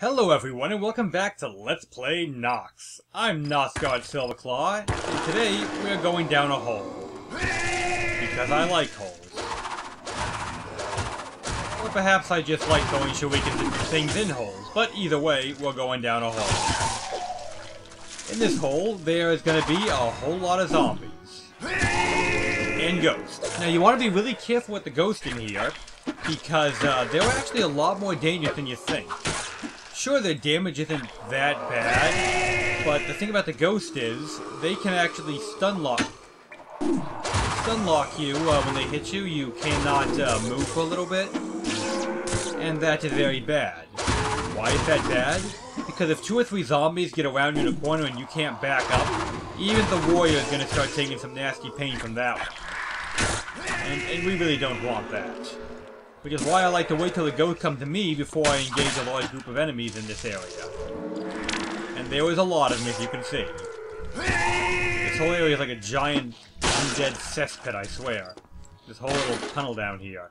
Hello everyone and welcome back to Let's Play Nox. I'm Nosgard Silverclaw, and today we're going down a hole. Because I like holes. Or perhaps I just like going shuriken things in holes, but either way, we're going down a hole. In this hole, there is going to be a whole lot of zombies. And ghosts. Now you want to be really careful with the ghosting here, because they're actually a lot more dangerous than you think. Sure, their damage isn't that bad, but the thing about the ghost is, they can actually stun lock you when they hit you. You cannot move for a little bit, and that is very bad. Why is that bad? Because if 2 or 3 zombies get around you in a corner and you can't back up, even the warrior is going to start taking some nasty pain from that one. And we really don't want that. Which is why I like to wait till the ghosts come to me before I engage a large group of enemies in this area. And there is a lot of them, as you can see. This whole area is like a giant undead cesspit, I swear. This whole little tunnel down here.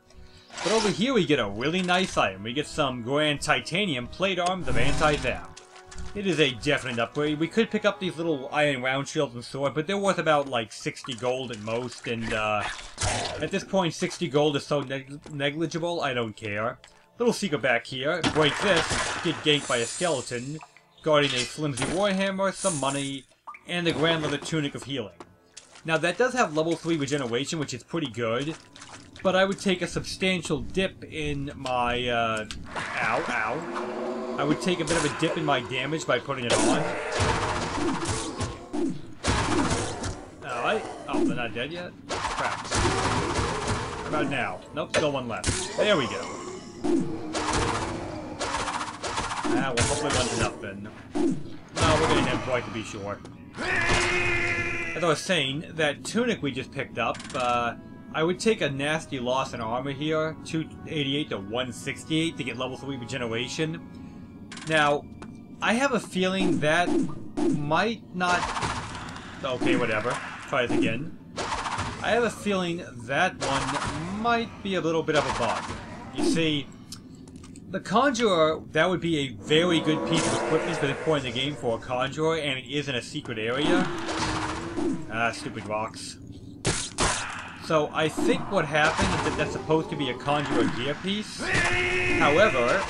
But over here we get a really nice item. We get some grand titanium plate arms of anti-zap. It is a definite upgrade. We could pick up these little iron round shields and sword, but they're worth about like 60 gold at most, and at this point 60 gold is so negligible, I don't care. Little secret back here. Break this, get ganked by a skeleton, guarding a flimsy warhammer, some money, and the grand leather tunic of healing. Now that does have level 3 regeneration, which is pretty good, but I would take a substantial dip in my, I would take a bit of a dip in my damage by putting it on. Alright. Oh, they're not dead yet? Crap. How about now? Nope, still one left. There we go. Well, hopefully one's enough then. No, we're getting them quite to be sure. As I was saying, that tunic we just picked up, I would take a nasty loss in armor here, 288 to 168 to get level 3 regeneration. Now, I have a feeling that might not... Okay, whatever. Try it again. I have a feeling that one might be a little bit of a bug. You see, the Conjurer, that would be a very good piece of equipment for this point in the game for a Conjurer, and it is in a secret area. Ah, stupid rocks. So, I think what happened is that that's supposed to be a Conjurer gear piece. However...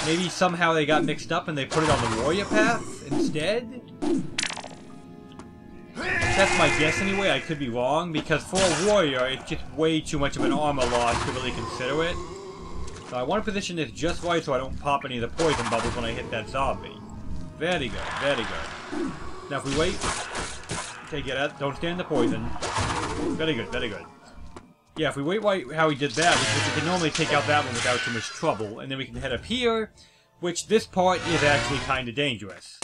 maybe somehow they got mixed up and they put it on the warrior path instead? That's my guess anyway. I could be wrong, because for a warrior, it's just way too much of an armor loss to really consider it. So I want to position this just right so I don't pop any of the poison bubbles when I hit that zombie. Very good, very good. Now if we wait... Okay, get out. Don't stand in the poison. Very good, very good. Yeah, if we wait how he did that, we can normally take out that one without too much trouble, and then we can head up here, which this part is actually kind of dangerous.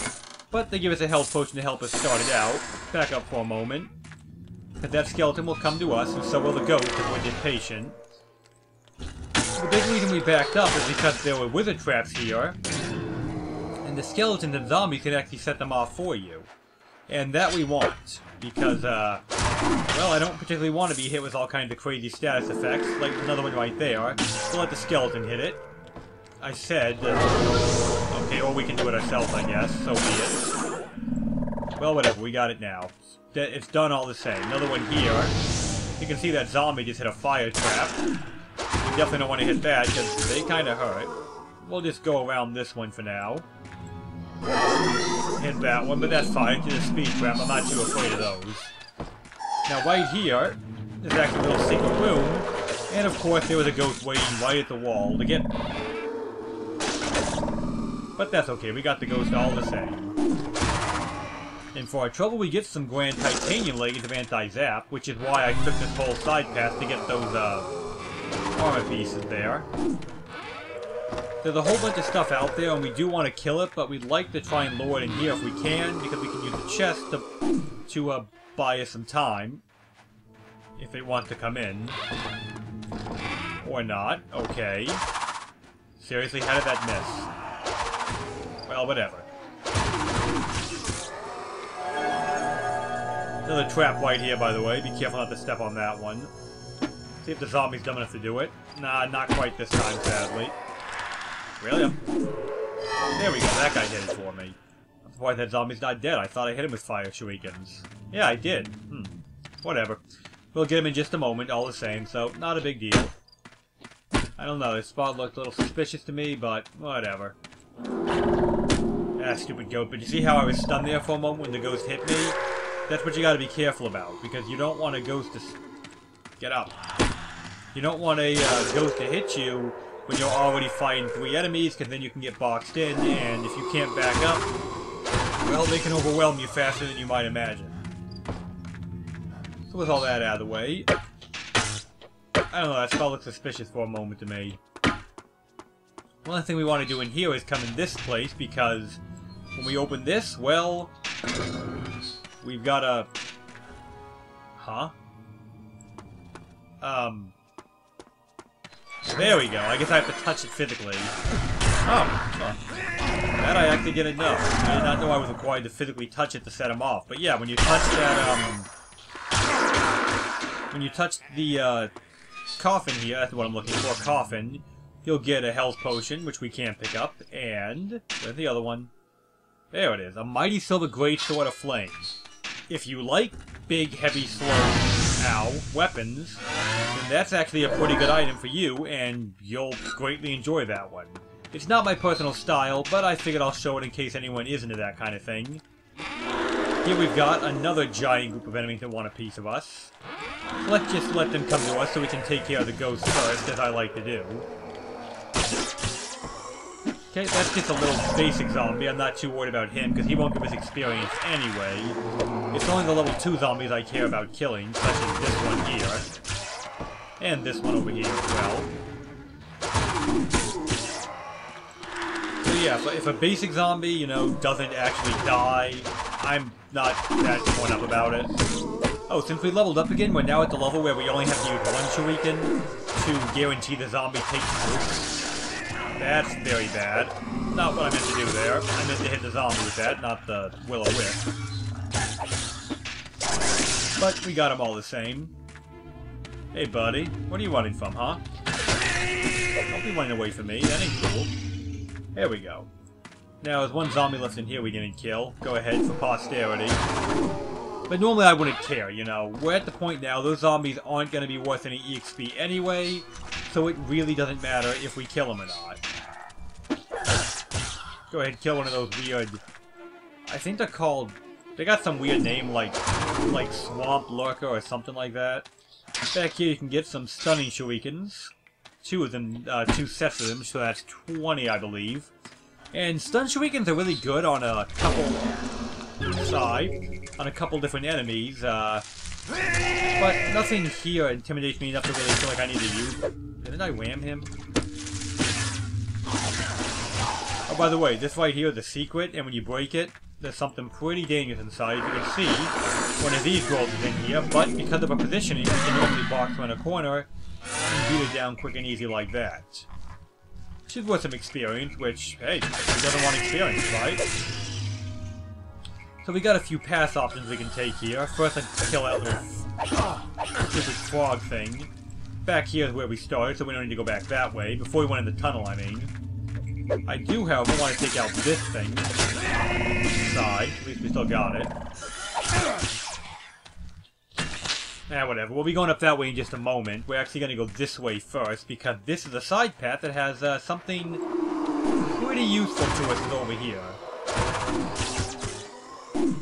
But they give us a health potion to help us start it out. Back up for a moment. But that skeleton will come to us, and so will the ghost if we're just patient. The big reason we backed up is because there were wizard traps here, and the skeletons and zombies can actually set them off for you. And that we want, because, well, I don't particularly want to be hit with all kinds of crazy status effects, like another one right there. We'll let the skeleton hit it. I said, okay, or we can do it ourselves, I guess, so be it. Well, whatever, we got it now. It's done all the same. Another one here. You can see that zombie just hit a fire trap. We definitely don't want to hit that, because they kind of hurt. We'll just go around this one for now. Hit that one, but that's fine. It's a speed trap. I'm not too afraid of those. Now, right here, there's actually a little secret room, and of course, there was a ghost waiting right at the wall to get me. But that's okay. We got the ghost all the same. And for our trouble, we get some grand titanium leggings of anti-zap, which is why I took this whole side path to get those armor pieces there. There's a whole bunch of stuff out there, and we do want to kill it, but we'd like to try and lure it in here if we can, because we can use the chest to buy us some time. If it wants to come in. Or not. Okay. Seriously, how did that miss? Well, whatever. Another trap right here, by the way. Be careful not to step on that one. See if the zombie's dumb enough to do it. Nah, not quite this time, sadly. Really? There we go, that guy hit it for me. I'm surprised that zombie's not dead. I thought I hit him with fire shurikens. Yeah, I did. Whatever. We'll get him in just a moment, all the same, so not a big deal. I don't know, this spot looked a little suspicious to me, but whatever. Ah, stupid goat. But you see how I was stunned there for a moment when the ghost hit me? That's what you gotta be careful about, because you don't want a ghost to... Get up. You don't want a ghost to hit you when you're already fighting 3 enemies, because then you can get boxed in, and if you can't back up, well, they can overwhelm you faster than you might imagine. So with all that out of the way... I don't know, that spell looks suspicious for a moment to me. One thing we want to do in here is come in this place, because when we open this, well... We've got a... Huh? There we go. I guess I have to touch it physically. Oh. That I actually didn't know. I did not know I was required to physically touch it to set him off. But yeah, when you touch that, when you touch the, coffin here, that's what I'm looking for, coffin, you'll get a health potion, which we can't pick up, and... Where's the other one? There it is. A mighty silver great sword of flame. If you like big, heavy, slow, weapons, then that's actually a pretty good item for you, and you'll greatly enjoy that one. It's not my personal style, but I figured I'll show it in case anyone is into that kind of thing. Here we've got another giant group of enemies that want a piece of us. Let's just let them come to us so we can take care of the ghosts first, as I like to do. Okay, that's just a little basic zombie. I'm not too worried about him, because he won't give us experience anyway. It's only the level 2 zombies I care about killing, such as this one here. And this one over here as well. So yeah, if a basic zombie, you know, doesn't actually die, I'm not that torn up about it. Oh, since we leveled up again, we're now at the level where we only have to use one shuriken to guarantee the zombie takes root. That's very bad. Not what I meant to do there. I meant to hit the zombie with that, not the will-o-wisp. But we got him all the same. Hey, buddy. What are you running from, huh? Don't be running away from me. That ain't cool. There we go. Now, there's one zombie left in here we didn't kill. Go ahead for posterity. But normally I wouldn't care, you know. We're at the point now, those zombies aren't going to be worth any EXP anyway, so it really doesn't matter if we kill them or not. Go ahead and kill one of those weird... I think they're called... They got some weird name like Swamp Lurker or something like that. Back here you can get some stunning shurikens. 2 of them, 2 sets of them, so that's 20 I believe. And stun shurikens are really good on a couple... on a couple different enemies, but nothing here intimidates me enough to really feel like I need to use them. Didn't I wham him? Oh, by the way, this right here is a secret, and when you break it, there's something pretty dangerous inside. You can see one of these rolls is in here, but because of our positioning, we can normally box around a corner and beat it down quick and easy like that. Which is worth some experience, which, hey, who doesn't want experience, right? So we got a few path options we can take here. First, let's kill that little stupid frog thing. Back here is where we started, so we don't need to go back that way. Before we went in the tunnel, I mean. I do, however, want to take out this thing. Side. At least we still got it. Whatever. We'll be going up that way in just a moment. We're actually going to go this way first, because this is a side path that has something pretty useful to us over here.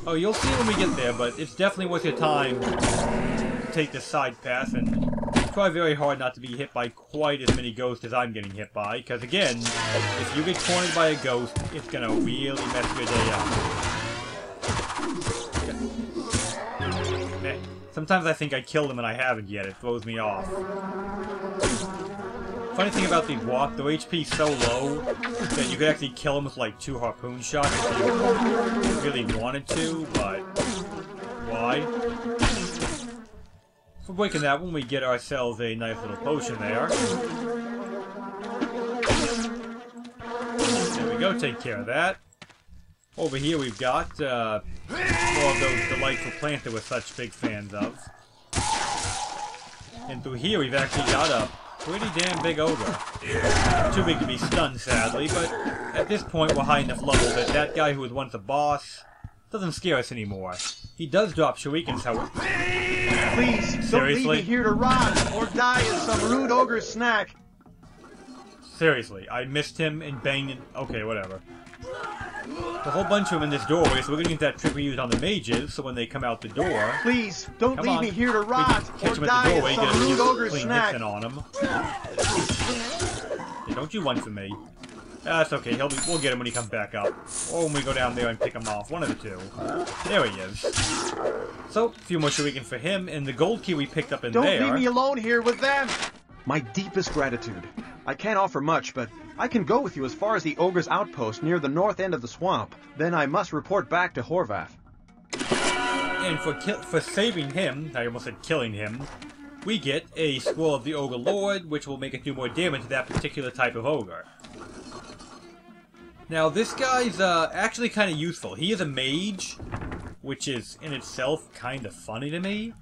Oh, you'll see when we get there, but it's definitely worth your time to take this side path, and it's probably very hard not to be hit by quite as many ghosts as I'm getting hit by, because again, if you get cornered by a ghost, it's gonna really mess your day up. Hey, sometimes I think I killed him and I haven't yet, it throws me off. Funny thing about these wasps, their HP's so low that you could actually kill them with like 2 harpoon shots if you really wanted to, but why? For breaking that one, we get ourselves a nice little potion there. There we go, take care of that. Over here we've got more of those delightful plants that we're such big fans of. And through here, we've actually got a pretty damn big ogre. Too big to be stunned, sadly, but at this point, we're high enough level that that guy who was once a boss doesn't scare us anymore. He does drop shurikens, however. Please, don't leave me here to rot or die as some rude ogre snack. Seriously, I missed him and banged him. Okay, whatever. A whole bunch of them in this doorway, so we're gonna use that trick we used on the mages, so when they come out the door... Please, don't leave me here to rot or die as some rude ogre snack. On him. Hey, don't you run for me. That's okay, we'll get him when he comes back up. Or when we go down there and pick him off, one of the two. There he is. So, a few more shurikens for him, and the gold key we picked up in there... Don't leave me alone here with them! My deepest gratitude. I can't offer much, but I can go with you as far as the ogre's outpost near the north end of the swamp. Then I must report back to Horvath. And for saving him, I almost said killing him, we get a Scroll of the Ogre Lord, which will make us do more damage to that particular type of ogre. Now, this guy's actually kind of useful. He is a mage, which is in itself kind of funny to me.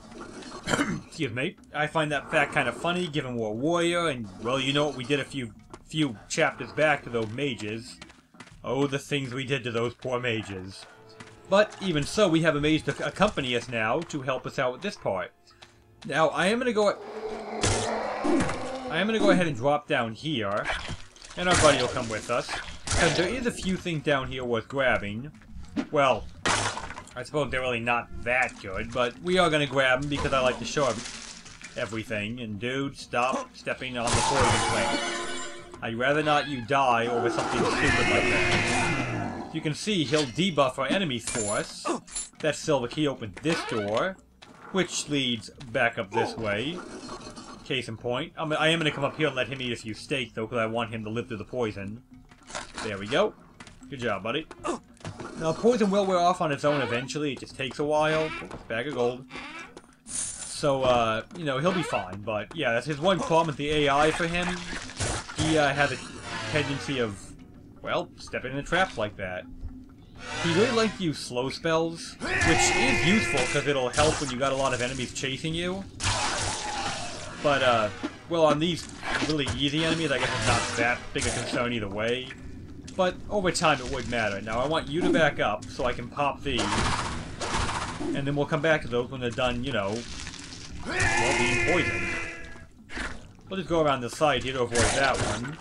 Excuse me. I find that fact kind of funny, given we're a warrior, and, well, you know what we did a few chapters back to those mages. Oh, the things we did to those poor mages. But, even so, we have a mage to accompany us now to help us out with this part. Now, I am going to go ahead and drop down here, and our buddy will come with us. Because there is a few things down here worth grabbing. Well, I suppose they're really not that good, but we are going to grab them because I like to show everything. And dude, stop stepping on the poison plant. I'd rather not you die over something stupid like that. You can see he'll debuff our enemies for us. That silver key opened this door, which leads back up this way. Case in point. I am going to come up here and let him eat a few steaks, though, because I want him to live through the poison. There we go. Good job, buddy. Now, poison will wear off on its own eventually. It just takes a while. Bag of gold. So, you know, he'll be fine. But, yeah, that's his one problem with the AI for him. He has a tendency of, well, stepping in a trap like that. He really likes to use slow spells, which is useful because it'll help when you got a lot of enemies chasing you. But, well, on these really easy enemies, I guess it's not that big a concern either way. But over time, it would matter. Now, I want you to back up so I can pop these. And then we'll come back to those when they're done, you know, well, being poisoned. We'll just go around the side here to avoid that one.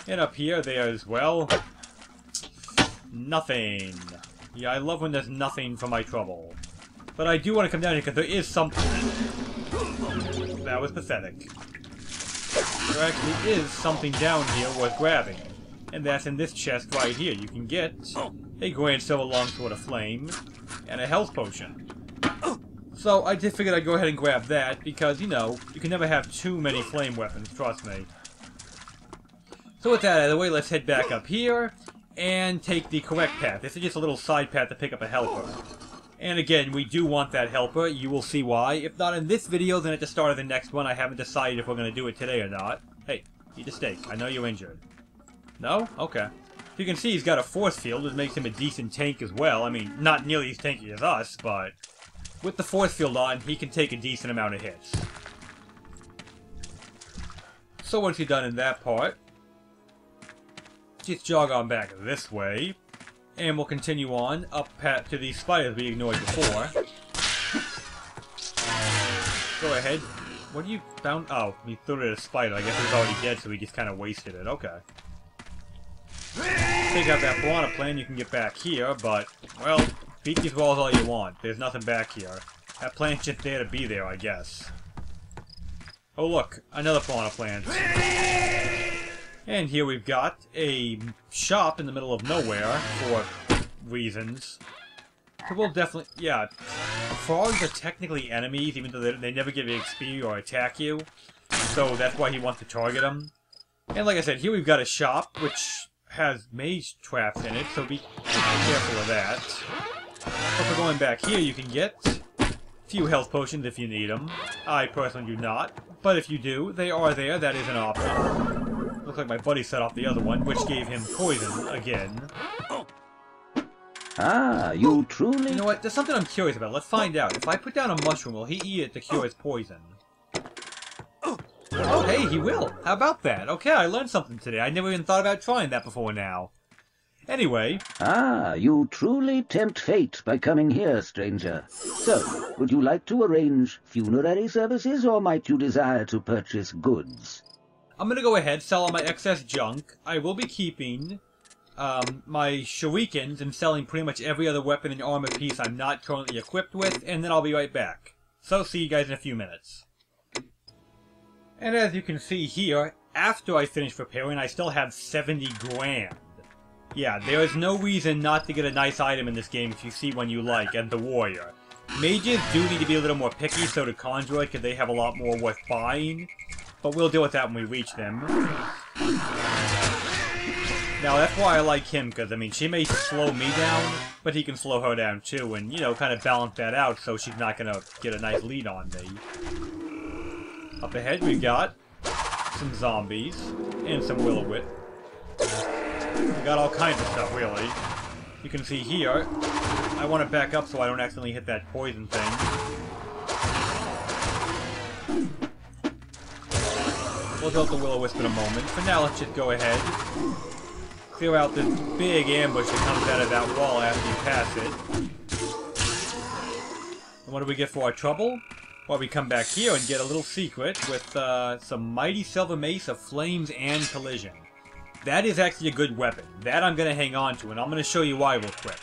And up here, there's, well, nothing. Yeah, I love when there's nothing for my trouble. But I do want to come down here because there is something. That was pathetic. There actually is something down here worth grabbing. And that's in this chest right here. You can get a grand silver longsword of flame and a health potion. So I just figured I'd go ahead and grab that because, you know, you can never have too many flame weapons, trust me. So with that out of the way, let's head back up here and take the correct path. This is just a little side path to pick up a helper. And again, we do want that helper. You will see why. If not in this video, then at the start of the next one. I haven't decided if we're going to do it today or not. Hey, eat a steak. I know you're injured. No? Okay. You can see he's got a force field, which makes him a decent tank as well. I mean, not nearly as tanky as us, but with the force field on, he can take a decent amount of hits. So once you're done in that part, just jog on back this way, and we'll continue on up to these spiders we ignored before. Go ahead. What do you found? Oh, he threw it at a spider. I guess it was already dead, so he just kind of wasted it. Okay. Take out that piranha plant, you can get back here, but, well, beat these walls all you want. There's nothing back here. That plant's just there to be there, I guess. Oh look, another piranha plant. And here we've got a shop in the middle of nowhere, for reasons. So we'll definitely, yeah, frogs are technically enemies, even though they never give you XP or attack you. So that's why he wants to target them. And like I said, here we've got a shop, which has mage traps in it, so be careful of that. But for going back here, you can get a few health potions if you need them. I personally do not, but if you do, they are there. That is an option. Looks like my buddy set off the other one, which gave him poison again. Ah, you truly... You know what? There's something I'm curious about. Let's find out. If I put down a mushroom, will he eat it to cure his poison? Oh, hey, he will. How about that? Okay, I learned something today. I never even thought about trying that before now. Anyway. Ah, you truly tempt fate by coming here, stranger. So, would you like to arrange funerary services, or might you desire to purchase goods? I'm gonna go ahead, sell all my excess junk. I will be keeping my shurikens and selling pretty much every other weapon and armor piece I'm not currently equipped with, and then I'll be right back. So, see you guys in a few minutes. And as you can see here, after I finish preparing, I still have 70 grand. Yeah, there is no reason not to get a nice item in this game if you see one you like, and the warrior. Mages do need to be a little more picky, so do conjurer, because they have a lot more worth buying. But we'll deal with that when we reach them. Now, that's why I like him, because, I mean, she may slow me down, but he can slow her down too, and, you know, kind of balance that out so she's not going to get a nice lead on me. Up ahead, we've got some zombies and some will-o-wisp. We got all kinds of stuff, really. You can see here, I want to back up so I don't accidentally hit that poison thing. We'll deal with the will-o-wisp in a moment. For now, let's just go ahead. Clear out this big ambush that comes out of that wall after you pass it. And what do we get for our trouble? Well, we come back here and get a little secret with some mighty silver mace of flames and collision. That is actually a good weapon. That I'm going to hang on to, and I'm going to show you why real quick.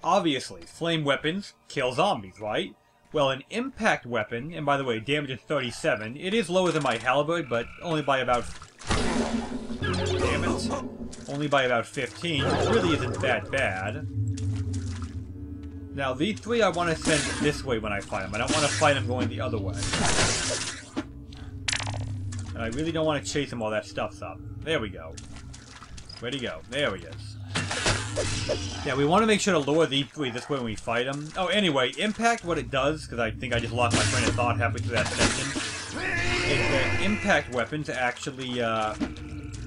Obviously, flame weapons kill zombies, right? Well, an impact weapon, and by the way, damage is 37, it is lower than my halberd, but only by about... Damn it. Only by about 15, which really isn't that bad. Now, these three I want to send this way when I fight them. I don't want to fight them going the other way. And I really don't want to chase them while that stuff's up. There we go. Where'd he go? There he is. Yeah, we want to make sure to lure these three this way when we fight them. Oh, anyway, impact, what it does, because I think I just lost my train of thought halfway through that section, is that impact weapons actually, Alright,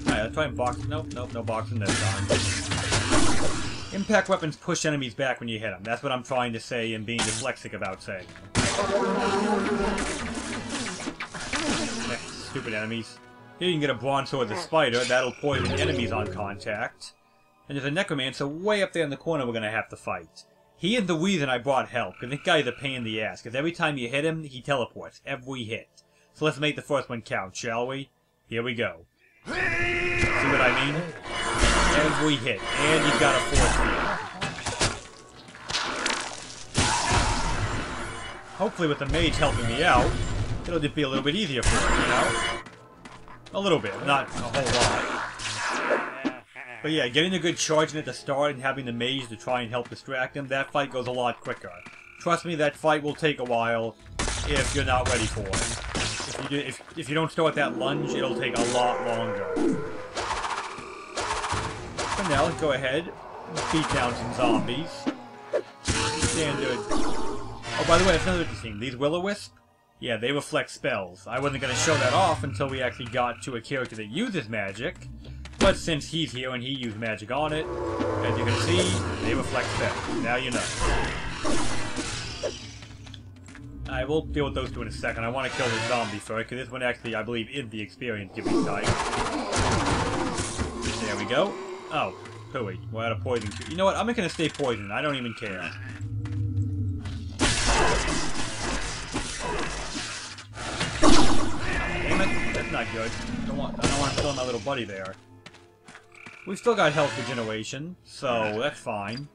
let's try and box... Nope, no boxing this time. Impact weapons push enemies back when you hit them. That's what I'm trying to say and being dyslexic about saying. Stupid enemies. Here you can get a bronze sword the spider. That'll poison enemies on contact. And there's a necromancer way up there in the corner we're going to have to fight. He is the reason I brought help, because this guy is a pain in the ass, because every time you hit him, he teleports. Every hit. So let's make the first one count, shall we? Here we go. See what I mean? Every hit. And you've got a force field. Hopefully with the mage helping me out, it'll just be a little bit easier for him, you know? A little bit, not a whole lot. But yeah, getting a good charge in at the start and having the mage to try and help distract him, that fight goes a lot quicker. Trust me, that fight will take a while if you're not ready for it. If you don't start that lunge, it'll take a lot longer. But now, let's go ahead and beat down some zombies. Standard. Oh, by the way, that's another interesting. These will-o-wisp, yeah, they reflect spells. I wasn't going to show that off until we actually got to a character that uses magic. But since he's here and he used magic on it, as you can see, they reflect spells. Now you know. I will deal with those two in a second. I want to kill this zombie first, because this one actually, I believe, is the experience-giving type. There we go. Oh, hooey. We're out of poison. You know what? I'm not going to stay poisoned. I don't even care. Damn it. That's not good. I don't want to kill my little buddy there. We've still got health regeneration, so that's fine.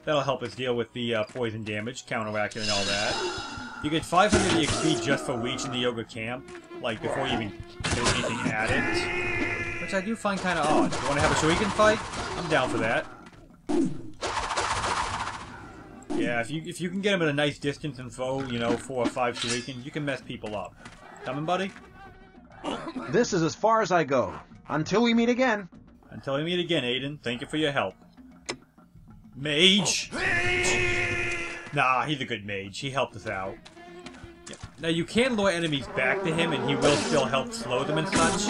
That'll help us deal with the poison damage, counteracting and all that. You get 500 EXP just for reaching the Yoga Camp, like before you even do anything at it. Which I do find kind of odd. You want to have a Shuriken fight? I'm down for that. Yeah, if you can get him at a nice distance and throw, you know, 4 or 5 Shurikens, you can mess people up. Coming, buddy? This is as far as I go. Until we meet again. Until we meet again, Aiden. Thank you for your help. Mage! Nah, he's a good mage. He helped us out. Yeah. Now, you can lure enemies back to him, and he will still help slow them and such,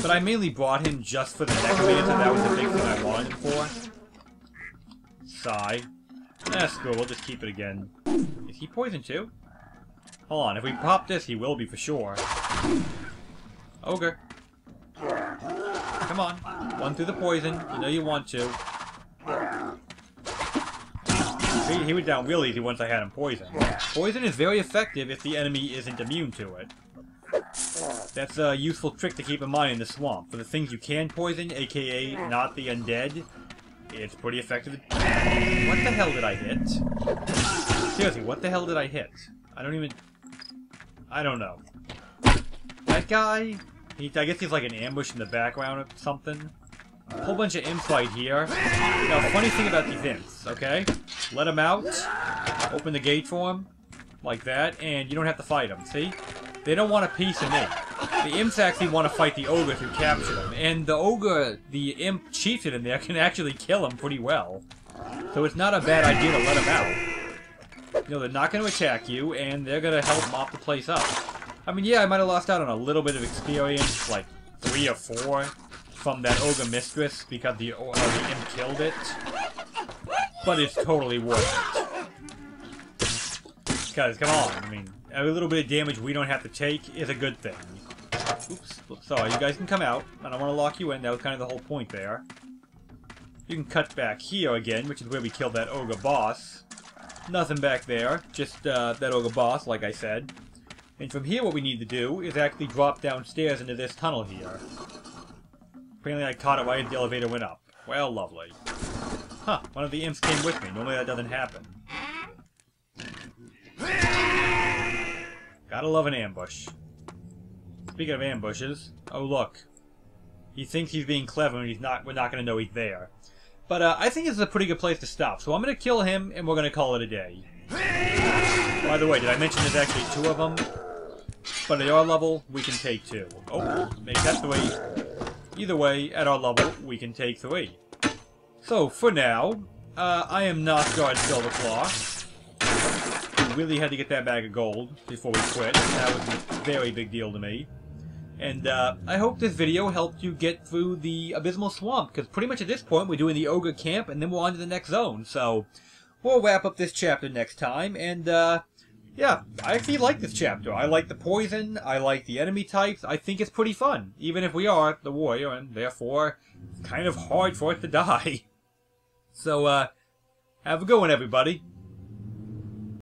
but I mainly brought him just for the necromancer. That was the big thing I wanted him for. Sigh. That's cool. We'll just keep it again. Is he poisoned too? Hold on. If we pop this, he will be for sure. Ogre. Come on. One through the poison. You know you want to. See, he went down real easy once I had him poisoned. Poison is very effective if the enemy isn't immune to it. That's a useful trick to keep in mind in the swamp. For the things you can poison, aka not the undead, it's pretty effective. What the hell did I hit? Seriously, what the hell did I hit? I don't know. That guy? I guess he's like an ambush in the background or something. A whole bunch of imps right here. Now, funny thing about these imps, okay? Let them out. Open the gate for them. Like that, and you don't have to fight them, see? They don't want a piece of me. The imps actually want to fight the ogre who captured them. And the ogre, the imp chieftain in there, can actually kill him pretty well. So it's not a bad idea to let him out. You know, they're not going to attack you, and they're going to help mop the place up. I mean, yeah, I might have lost out on a little bit of experience, like 3 or 4, from that ogre mistress, because the imp killed it. But it's totally worth it. Because, come on, I mean, every little bit of damage we don't have to take is a good thing. Oops, sorry, you guys can come out. I don't want to lock you in, that was kind of the whole point there. You can cut back here again, which is where we killed that ogre boss. Nothing back there, just that ogre boss, like I said. And from here what we need to do is actually drop downstairs into this tunnel here. Apparently I caught it right as the elevator went up. Well, lovely. Huh, one of the imps came with me. Normally that doesn't happen. Gotta love an ambush. Speaking of ambushes, oh look. He thinks he's being clever and we're not gonna know he's there. But I think this is a pretty good place to stop. So I'm gonna kill him and we're gonna call it a day. By the way, did I mention there's actually 2 of them? But at our level, we can take 2. Oh, maybe that's the way. Either way, at our level, we can take 3. So, for now, I am Nosgard Silverclaw. We really had to get that bag of gold before we quit. That was a very big deal to me. And I hope this video helped you get through the Abysmal Swamp, because pretty much at this point we're doing the Ogre Camp, and then we're on to the next zone. So, we'll wrap up this chapter next time, and yeah, I actually like this chapter. I like the poison, I like the enemy types, I think it's pretty fun, even if we are the warrior, and therefore, it's kind of hard for it to die. So, have a good one, everybody.